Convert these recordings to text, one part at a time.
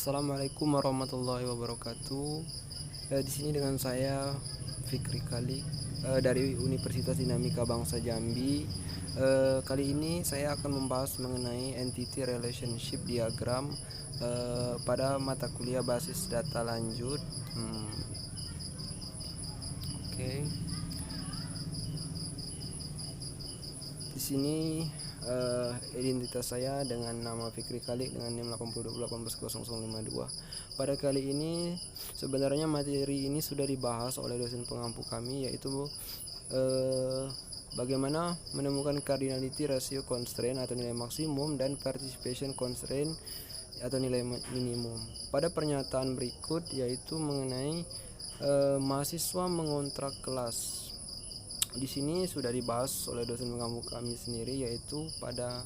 Assalamualaikum warahmatullahi wabarakatuh. Di sini dengan saya Fikri Kalik dari Universitas Dinamika Bangsa Jambi. Kali ini saya akan membahas mengenai entity relationship diagram pada mata kuliah basis data lanjut. Oke. Di sini identitas saya dengan nama Fikri Kalik dengan NIM 82181052. Pada kali ini sebenarnya materi ini sudah dibahas oleh dosen pengampu kami, yaitu bagaimana menemukan cardinality ratio constraint atau nilai maksimum dan participation constraint atau nilai minimum. Pada pernyataan berikut yaitu mengenai mahasiswa mengontrak kelas. Di sini sudah dibahas oleh dosen pengampu kami sendiri, yaitu pada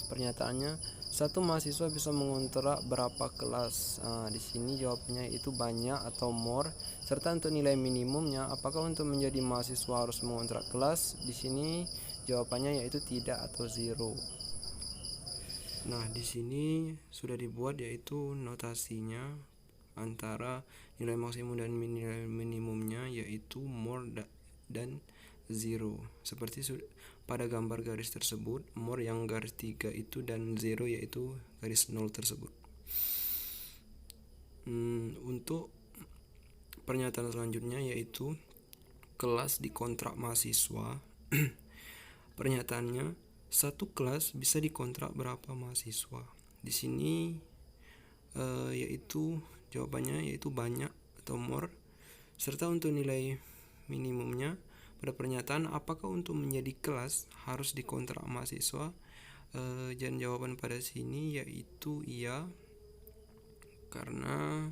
pernyataannya satu mahasiswa bisa mengontrak berapa kelas. Di sini jawabnya itu banyak atau more, serta untuk nilai minimumnya apakah untuk menjadi mahasiswa harus mengontrak kelas. Di sini jawabannya yaitu tidak atau zero. Nah, di sini sudah dibuat yaitu notasinya antara nilai maksimum dan nilai minimumnya, yaitu more dan zero. Seperti pada gambar garis tersebut, more yang garis 3 itu dan zero yaitu garis 0 tersebut. Untuk pernyataan selanjutnya yaitu kelas dikontrak mahasiswa. Pernyataannya, satu kelas bisa dikontrak berapa mahasiswa. Di sini yaitu jawabannya yaitu banyak atau more, serta untuk nilai minimumnya pada pernyataan apakah untuk menjadi kelas harus dikontrak mahasiswa. Dan jawaban pada sini yaitu iya, karena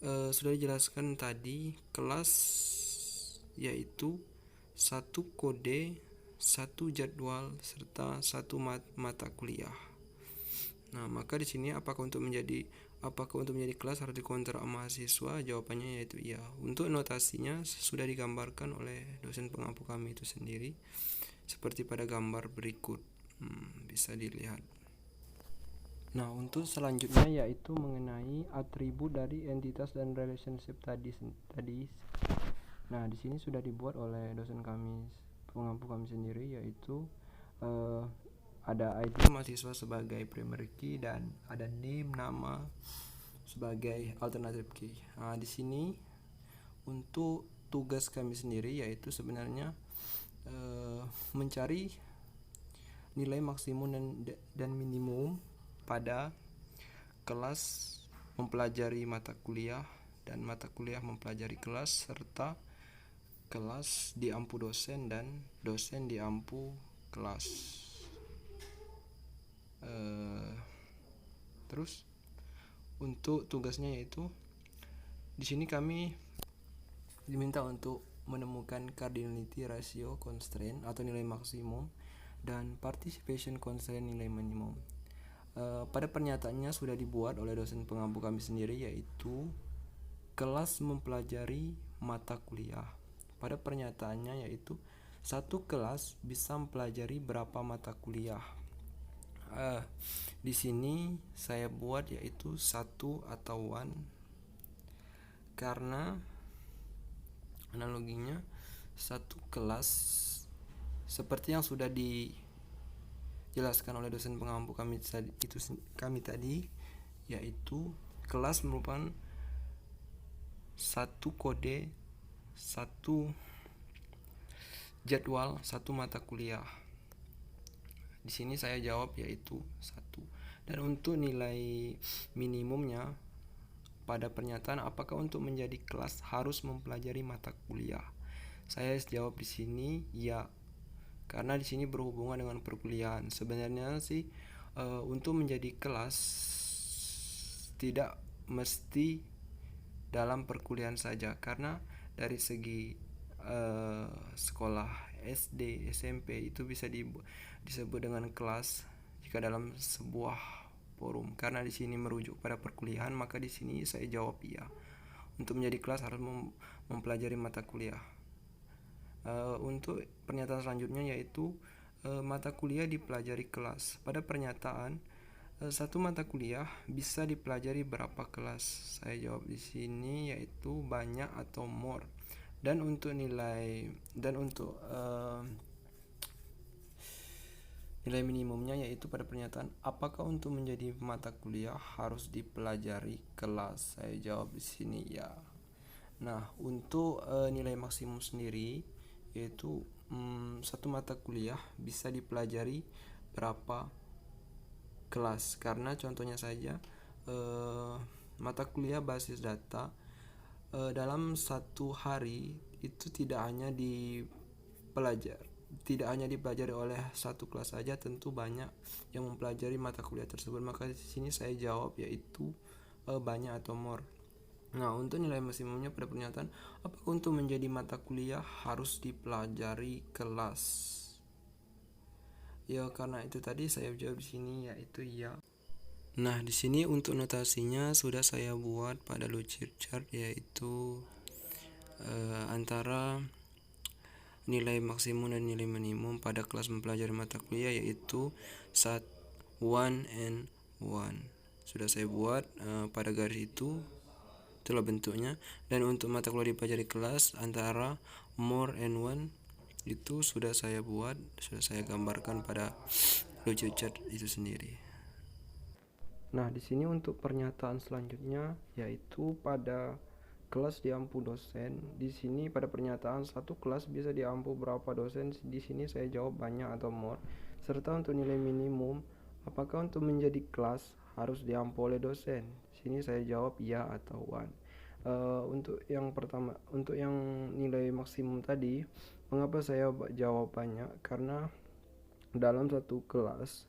sudah dijelaskan tadi kelas yaitu satu kode, satu jadwal, serta satu mata kuliah. Nah, maka di sini apakah untuk menjadi kelas harus dikontrak mahasiswa? Jawabannya yaitu iya. Untuk notasinya sudah digambarkan oleh dosen pengampu kami itu sendiri, seperti pada gambar berikut. Bisa dilihat. Nah, untuk selanjutnya yaitu mengenai atribut dari entitas dan relationship tadi. Nah, di sini sudah dibuat oleh dosen kami, pengampu kami sendiri, yaitu ada ID mahasiswa sebagai primary key dan ada name nama sebagai alternative key. Nah, di sini untuk tugas kami sendiri yaitu sebenarnya mencari nilai maksimum dan minimum pada kelas mempelajari mata kuliah dan mata kuliah mempelajari kelas, serta kelas diampu dosen dan dosen diampu kelas. Terus untuk tugasnya yaitu di sini kami diminta untuk menemukan cardinality ratio constraint atau nilai maksimum dan participation constraint nilai minimum. Pada pernyataannya sudah dibuat oleh dosen pengampu kami sendiri, yaitu kelas mempelajari mata kuliah. Pada pernyataannya yaitu satu kelas bisa mempelajari berapa mata kuliah. Di sini saya buat yaitu satu atau one, karena analoginya satu kelas seperti yang sudah dijelaskan oleh dosen pengampu kami tadi, yaitu kelas merupakan satu kode, satu jadwal, satu mata kuliah. Di sini saya jawab yaitu 1. Dan untuk nilai minimumnya pada pernyataan apakah untuk menjadi kelas harus mempelajari mata kuliah, saya jawab di sini ya, karena di sini berhubungan dengan perkuliahan. Sebenarnya sih untuk menjadi kelas tidak mesti dalam perkuliahan saja, karena dari segi sekolah SD, SMP itu bisa disebut dengan kelas jika dalam sebuah forum. Karena di sini merujuk pada perkuliahan, maka di sini saya jawab iya. Untuk menjadi kelas harus mempelajari mata kuliah. Untuk pernyataan selanjutnya yaitu mata kuliah dipelajari kelas. Pada pernyataan Satu mata kuliah bisa dipelajari berapa kelas? Saya jawab di sini yaitu banyak atau more. Dan untuk nilai nilai minimumnya yaitu pada pernyataan apakah untuk menjadi mata kuliah harus dipelajari kelas? Saya jawab di sini ya. Nah, untuk nilai maksimum sendiri yaitu satu mata kuliah bisa dipelajari berapa kelas, karena contohnya saja mata kuliah basis data dalam satu hari itu tidak hanya dipelajari oleh satu kelas saja, tentu banyak yang mempelajari mata kuliah tersebut. Maka di sini saya jawab yaitu banyak atau more. Nah, untuk nilai maksimumnya pada pernyataan apakah untuk menjadi mata kuliah harus dipelajari kelas? Ya, karena itu tadi saya jawab di sini yaitu ya. Nah, di sini untuk notasinya sudah saya buat pada Lucid chart, yaitu antara nilai maksimum dan nilai minimum pada kelas mempelajari mata kuliah yaitu 1 and 1. Sudah saya buat pada garis itu, itulah bentuknya. Dan untuk mata kuliah dipelajari kelas antara more and 1 itu sudah saya buat, sudah saya gambarkan pada Lucid chart itu sendiri. Nah, di sini untuk pernyataan selanjutnya yaitu pada kelas diampu dosen. Di sini pada pernyataan satu kelas bisa diampu berapa dosen? Di sini saya jawab banyak atau more. Serta untuk nilai minimum, apakah untuk menjadi kelas harus diampu oleh dosen? Di sini saya jawab ya atau one. Untuk yang pertama, untuk yang nilai maksimum tadi, mengapa saya jawab banyak? Karena dalam satu kelas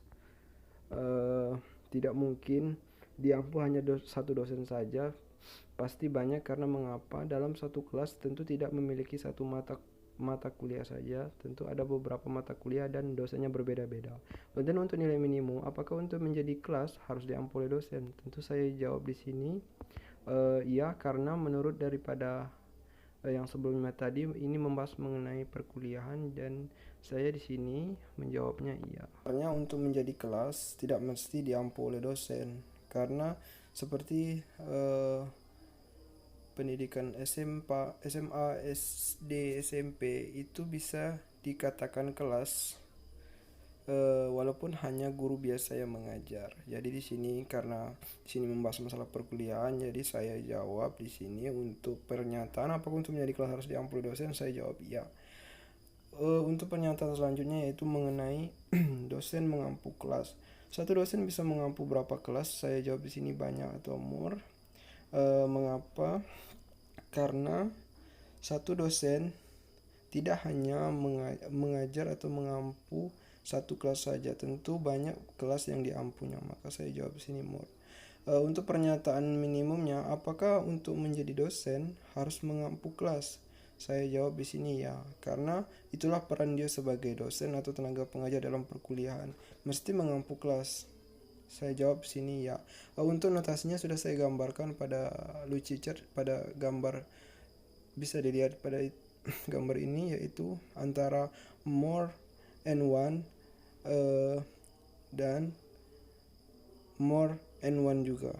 tidak mungkin diampu hanya satu dosen saja, pasti banyak. Karena mengapa? Dalam satu kelas tentu tidak memiliki satu mata kuliah saja, tentu ada beberapa mata kuliah dan dosennya berbeda-beda. Dan untuk nilai minimum, apakah untuk menjadi kelas harus diampu oleh dosen? Tentu saya jawab di sini iya, karena menurut daripada yang sebelumnya tadi ini membahas mengenai perkuliahan, dan saya di sini menjawabnya iya. Karena untuk menjadi kelas tidak mesti diampu oleh dosen, karena seperti pendidikan SMA, SD, SMP itu bisa dikatakan kelas walaupun hanya guru biasa yang mengajar. Jadi di sini karena di sini membahas masalah perkuliahan, jadi saya jawab di sini untuk pernyataan apakah untuk menjadi kelas harus diampu dosen, saya jawab iya. Untuk pernyataan selanjutnya yaitu mengenai dosen mengampu kelas. Satu dosen bisa mengampu berapa kelas? Saya jawab di sini banyak atau more. Mengapa? Karena satu dosen tidak hanya mengajar atau mengampu satu kelas saja, tentu banyak kelas yang diampunya, maka saya jawab di sini more. Untuk pernyataan minimumnya, apakah untuk menjadi dosen harus mengampu kelas? Saya jawab di sini ya, karena itulah peran dia sebagai dosen atau tenaga pengajar dalam perkuliahan, mesti mengampu kelas. Saya jawab di sini ya. Untuk notasinya sudah saya gambarkan pada Lucid chart, pada gambar bisa dilihat pada gambar ini, yaitu antara more and one dan more and one juga.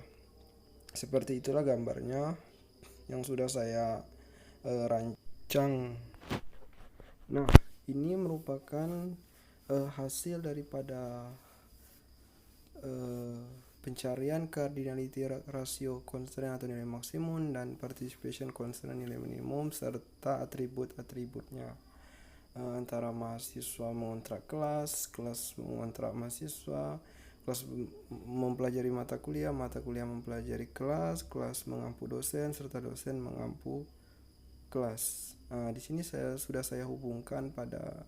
Seperti itulah gambarnya yang sudah saya rancang. Nah, ini merupakan hasil daripada pencarian cardinality ratio constraint atau nilai maksimum dan participation constraint nilai minimum serta atribut-atributnya. Antara mahasiswa mengontrak kelas mengontrak mahasiswa, kelas mempelajari mata kuliah mempelajari kelas mengampu dosen, serta dosen mengampu kelas. Di sini sudah saya hubungkan pada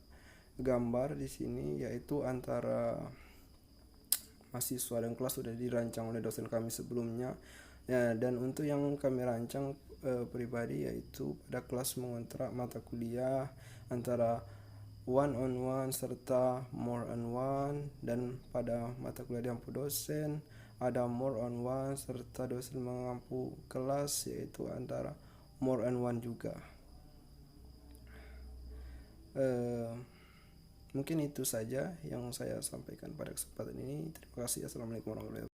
gambar di sini, yaitu antara mahasiswa dan kelas sudah dirancang oleh dosen kami sebelumnya. Ya, dan untuk yang kami rancang pribadi yaitu pada kelas mengontrak mata kuliah antara one on one serta more on one, dan pada mata kuliah diampu dosen ada more on one serta dosen mengampu kelas, yaitu antara more on one juga. Mungkin itu saja yang saya sampaikan pada kesempatan ini. Terima kasih. Assalamualaikum warahmatullahi wabarakatuh.